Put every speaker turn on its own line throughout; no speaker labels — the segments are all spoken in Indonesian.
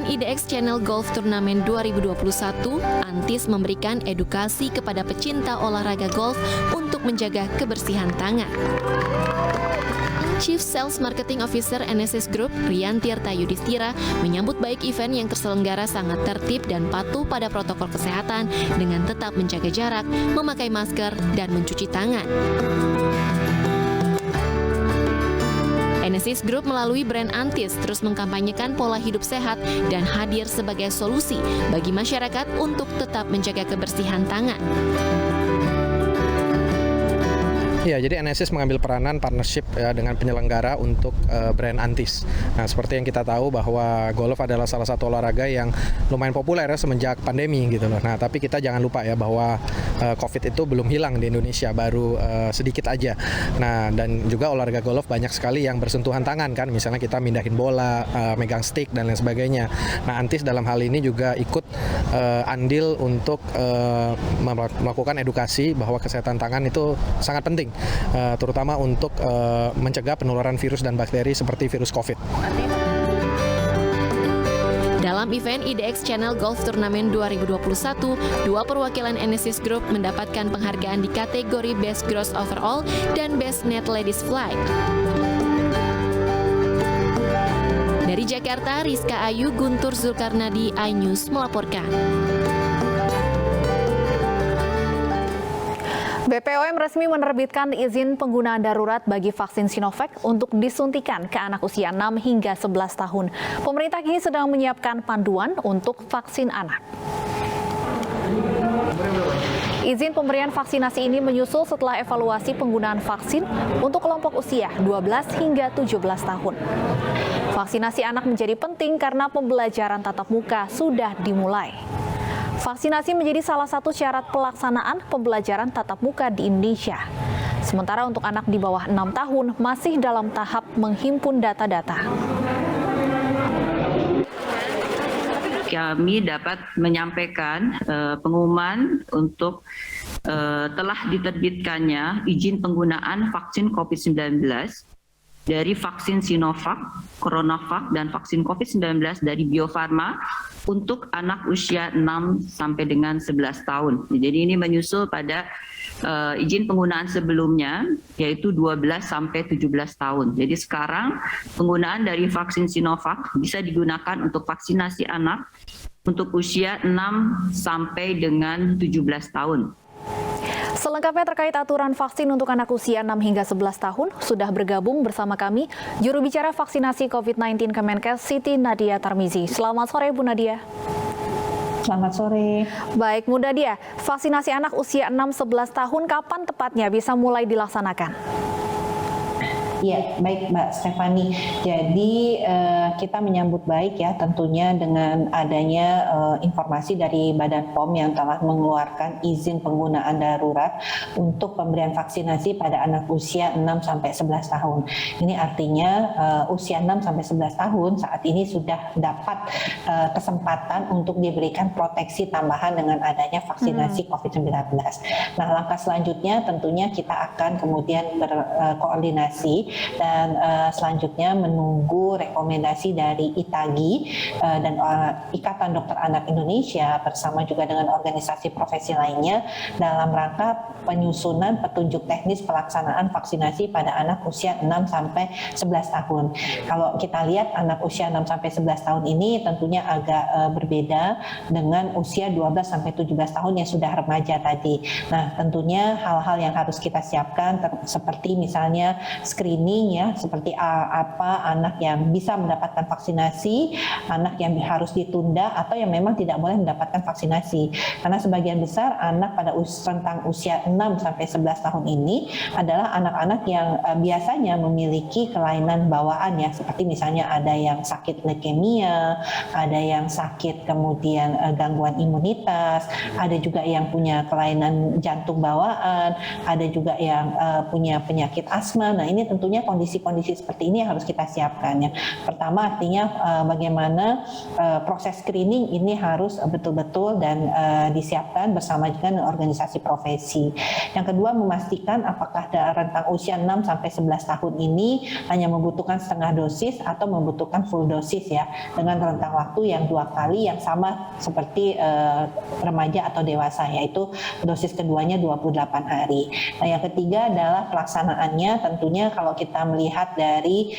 event IDX Channel Golf Turnamen 2021, Antis memberikan edukasi kepada pecinta olahraga golf untuk menjaga kebersihan tangan. Chief Sales Marketing Officer NSS Group, Rian Tirta Yudhistira, menyambut baik event yang terselenggara sangat tertib dan patuh pada protokol kesehatan dengan tetap menjaga jarak, memakai masker, dan mencuci tangan. NSS Group melalui brand Antis terus mengkampanyekan pola hidup sehat dan hadir sebagai solusi bagi masyarakat untuk tetap menjaga kebersihan tangan.
Ya, jadi NSS mengambil peranan partnership ya, dengan penyelenggara untuk brand Antis. Nah, seperti yang kita tahu bahwa golf adalah salah satu olahraga yang lumayan populer ya semenjak pandemi gitu loh. Nah, tapi kita jangan lupa ya bahwa COVID itu belum hilang di Indonesia, baru sedikit aja. Nah, dan juga olahraga golf banyak sekali yang bersentuhan tangan kan, misalnya kita mindahin bola, megang stick dan lain sebagainya. Nah, Antis dalam hal ini juga ikut andil untuk melakukan edukasi bahwa kesehatan tangan itu sangat penting. Terutama untuk mencegah penularan virus dan bakteri seperti virus COVID.
Dalam event IDX Channel Golf Turnamen 2021, dua perwakilan NSS Group mendapatkan penghargaan di kategori Best Gross Overall dan Best Net Ladies Flight. Dari Jakarta, Rizka Ayu, Guntur Zulkarnadi, iNews melaporkan.
BPOM resmi menerbitkan izin penggunaan darurat bagi vaksin Sinovac untuk disuntikan ke anak usia 6 hingga 11 tahun. Pemerintah kini sedang menyiapkan panduan untuk vaksin anak. Izin pemberian vaksinasi ini menyusul setelah evaluasi penggunaan vaksin untuk kelompok usia 12 hingga 17 tahun. Vaksinasi anak menjadi penting karena pembelajaran tatap muka sudah dimulai. Vaksinasi menjadi salah satu syarat pelaksanaan pembelajaran tatap muka di Indonesia. Sementara untuk anak di bawah 6 tahun masih dalam tahap menghimpun data-data.
Kami dapat menyampaikan pengumuman untuk telah diterbitkannya izin penggunaan vaksin COVID-19 dari vaksin Sinovac, CoronaVac, dan vaksin COVID-19 dari Bio Farma untuk anak usia 6 sampai dengan 11 tahun. Jadi ini menyusul pada izin penggunaan sebelumnya, yaitu 12 sampai 17 tahun. Jadi sekarang penggunaan dari vaksin Sinovac bisa digunakan untuk vaksinasi anak untuk usia 6 sampai dengan 17 tahun.
Selengkapnya terkait aturan vaksin untuk anak usia 6 hingga 11 tahun, sudah bergabung bersama kami juru bicara vaksinasi COVID-19 Kemenkes Siti Nadia Tarmizi. Selamat sore Bu Nadia.
Selamat sore.
Baik Bu Nadia, vaksinasi anak usia 6-11 tahun kapan tepatnya bisa mulai dilaksanakan?
Ya, baik Mbak Stefani. Jadi kita menyambut baik ya tentunya dengan adanya informasi dari Badan POM yang telah mengeluarkan izin penggunaan darurat untuk pemberian vaksinasi pada anak usia 6 sampai 11 tahun. Ini artinya usia 6 sampai 11 tahun saat ini sudah dapat kesempatan untuk diberikan proteksi tambahan dengan adanya vaksinasi COVID-19. Nah, langkah selanjutnya tentunya kita akan kemudian berkoordinasi dan selanjutnya menunggu rekomendasi dari ITAGI dan Ikatan Dokter Anak Indonesia bersama juga dengan organisasi profesi lainnya dalam rangka penyusunan petunjuk teknis pelaksanaan vaksinasi pada anak usia 6 sampai 11 tahun. Kalau kita lihat anak usia 6 sampai 11 tahun ini tentunya agak berbeda dengan usia 12 sampai 17 tahun yang sudah remaja tadi. Nah, tentunya hal-hal yang harus kita siapkan seperti misalnya screening ya, seperti apa anak yang bisa mendapatkan vaksinasi, anak yang harus ditunda atau yang memang tidak boleh mendapatkan vaksinasi. Karena sebagian besar anak pada rentang usia 6 sampai 11 tahun ini adalah anak-anak yang biasanya memiliki kelainan bawaan ya, seperti misalnya ada yang sakit leukemia, ada yang sakit kemudian gangguan imunitas, ada juga yang punya kelainan jantung bawaan, ada juga yang punya penyakit asma. Nah, ini tentunya tentunya kondisi-kondisi seperti ini harus kita siapkan ya. Pertama artinya bagaimana proses screening ini harus betul-betul dan disiapkan bersama dengan organisasi profesi. Yang kedua, memastikan apakah rentang usia 6 sampai 11 tahun ini hanya membutuhkan setengah dosis atau membutuhkan full dosis ya, dengan rentang waktu yang 2 kali yang sama seperti remaja atau dewasa, yaitu dosis keduanya 28 hari. Nah, yang ketiga adalah pelaksanaannya. Tentunya kalau kita melihat dari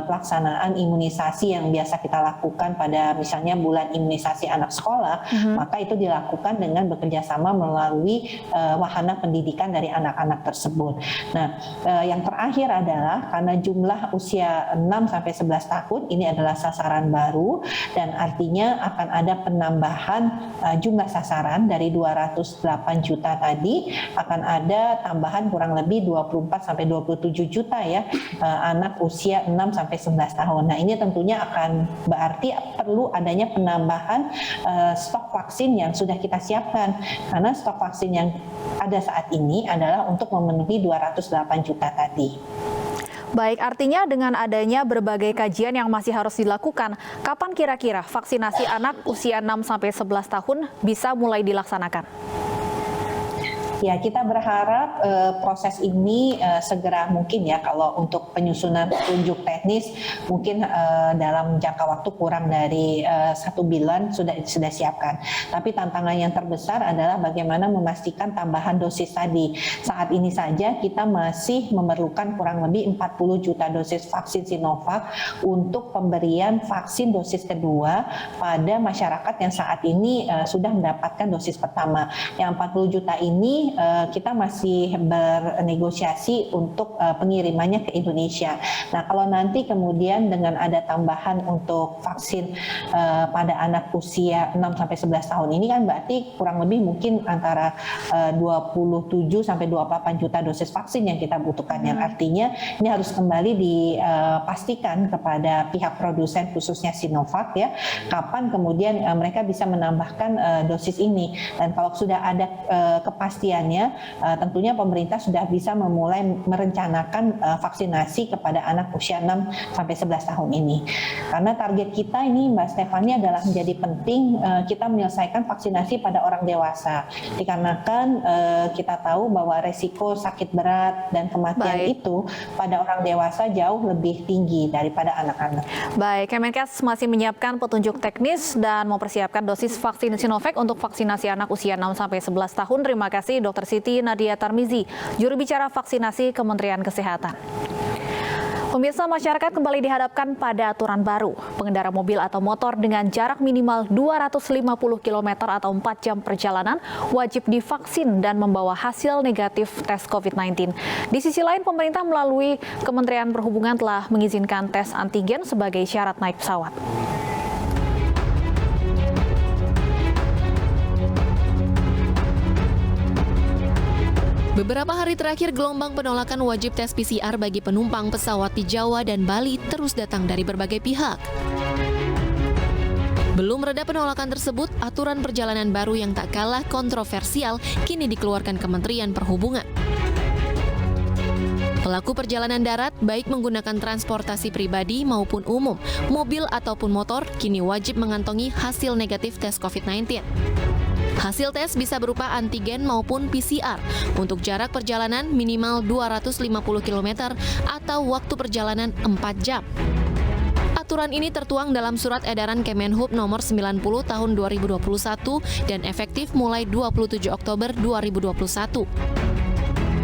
pelaksanaan imunisasi yang biasa kita lakukan pada misalnya bulan imunisasi anak sekolah, maka itu dilakukan dengan bekerja sama melalui wahana pendidikan dari anak-anak tersebut. Nah, yang terakhir adalah karena jumlah usia 6 sampai 11 tahun ini adalah sasaran baru, dan artinya akan ada penambahan jumlah sasaran dari 208 juta tadi, akan ada tambahan kurang lebih 24 sampai 27 juta ya anak usia 6 sampai 11 tahun. Nah, ini tentunya akan berarti perlu adanya penambahan stok vaksin yang sudah kita siapkan, karena stok vaksin yang ada saat ini adalah untuk memenuhi 208 juta tadi.
Baik, artinya dengan adanya berbagai kajian yang masih harus dilakukan, kapan kira-kira vaksinasi anak usia 6 sampai 11 tahun bisa mulai dilaksanakan?
Ya, kita berharap proses ini segera mungkin ya. Kalau untuk penyusunan petunjuk teknis mungkin dalam jangka waktu kurang dari 1 bulan sudah siapkan. Tapi tantangan yang terbesar adalah bagaimana memastikan tambahan dosis tadi. Saat ini saja kita masih memerlukan kurang lebih 40 juta dosis vaksin Sinovac untuk pemberian vaksin dosis kedua pada masyarakat yang saat ini sudah mendapatkan dosis pertama. Yang 40 juta ini kita masih bernegosiasi untuk pengirimannya ke Indonesia. Nah, kalau nanti kemudian dengan ada tambahan untuk vaksin pada anak usia 6 sampai 11 tahun ini kan berarti kurang lebih mungkin antara 27 sampai 28 juta dosis vaksin yang kita butuhkan. Yang artinya ini harus kembali dipastikan kepada pihak produsen khususnya Sinovac ya, kapan kemudian mereka bisa menambahkan dosis ini. Dan kalau sudah ada kepastiannya, tentunya pemerintah sudah bisa memulai merencanakan vaksinasi kepada anak usia 6 sampai 11 tahun ini. Karena target kita ini Mbak Stefani adalah menjadi penting kita menyelesaikan vaksinasi pada orang dewasa. Dikarenakan kita tahu bahwa resiko sakit berat dan kematian itu pada orang dewasa jauh lebih tinggi daripada anak-anak.
Baik, Kemenkes masih menyiapkan petunjuk teknis dan mempersiapkan dosis vaksin Sinovac untuk vaksinasi anak usia 6 sampai 11 tahun. Terima kasih Dr. Siti Nadia Tarmizi, juru bicara vaksinasi Kementerian Kesehatan. Pemirsa, masyarakat kembali dihadapkan pada aturan baru. Pengendara mobil atau motor dengan jarak minimal 250 km atau 4 jam perjalanan wajib divaksin dan membawa hasil negatif tes COVID-19. Di sisi lain, pemerintah melalui Kementerian Perhubungan telah mengizinkan tes antigen sebagai syarat naik pesawat.
Beberapa hari terakhir, gelombang penolakan wajib tes PCR bagi penumpang pesawat di Jawa dan Bali terus datang dari berbagai pihak. Belum reda penolakan tersebut, aturan perjalanan baru yang tak kalah kontroversial kini dikeluarkan Kementerian Perhubungan. Pelaku perjalanan darat, baik menggunakan transportasi pribadi maupun umum, mobil ataupun motor, kini wajib mengantongi hasil negatif tes COVID-19. Hasil tes bisa berupa antigen maupun PCR untuk jarak perjalanan minimal 250 km atau waktu perjalanan 4 jam. Aturan ini tertuang dalam Surat Edaran Kemenhub nomor 90 tahun 2021 dan efektif mulai 27 Oktober 2021.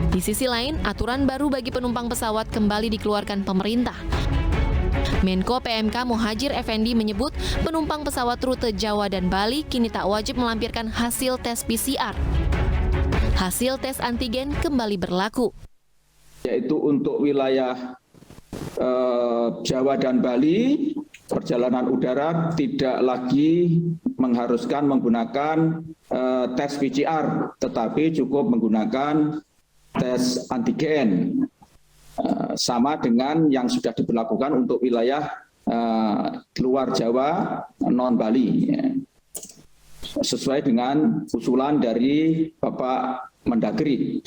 Di sisi lain, aturan baru bagi penumpang pesawat kembali dikeluarkan pemerintah. Menko PMK Muhadjir Effendi menyebut penumpang pesawat rute Jawa dan Bali kini tak wajib melampirkan hasil tes PCR. Hasil tes antigen kembali berlaku.
Yaitu untuk wilayah Jawa dan Bali, perjalanan udara tidak lagi mengharuskan menggunakan tes PCR, tetapi cukup menggunakan tes antigen. Sama dengan yang sudah diberlakukan untuk wilayah luar Jawa, non-Bali. Sesuai dengan usulan dari Bapak Mendagri.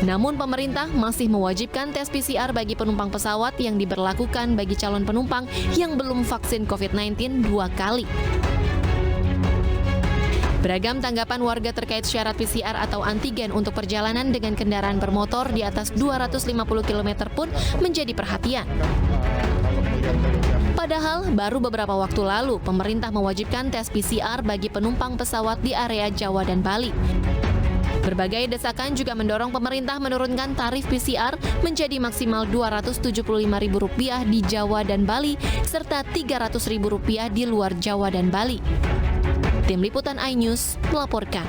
Namun pemerintah masih mewajibkan tes PCR bagi penumpang pesawat yang diberlakukan bagi calon penumpang yang belum vaksin COVID-19 2 kali. Beragam tanggapan warga terkait syarat PCR atau antigen untuk perjalanan dengan kendaraan bermotor di atas 250 km pun menjadi perhatian. Padahal baru beberapa waktu lalu pemerintah mewajibkan tes PCR bagi penumpang pesawat di area Jawa dan Bali. Berbagai desakan juga mendorong pemerintah menurunkan tarif PCR menjadi maksimal Rp275.000 di Jawa dan Bali serta Rp300.000 di luar Jawa dan Bali. Tim Liputan iNews melaporkan.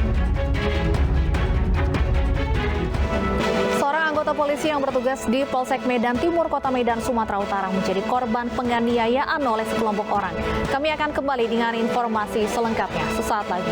Seorang anggota polisi yang bertugas di Polsek Medan Timur, Kota Medan, Sumatera Utara menjadi korban penganiayaan oleh sekelompok orang. Kami akan kembali dengan informasi selengkapnya sesaat lagi.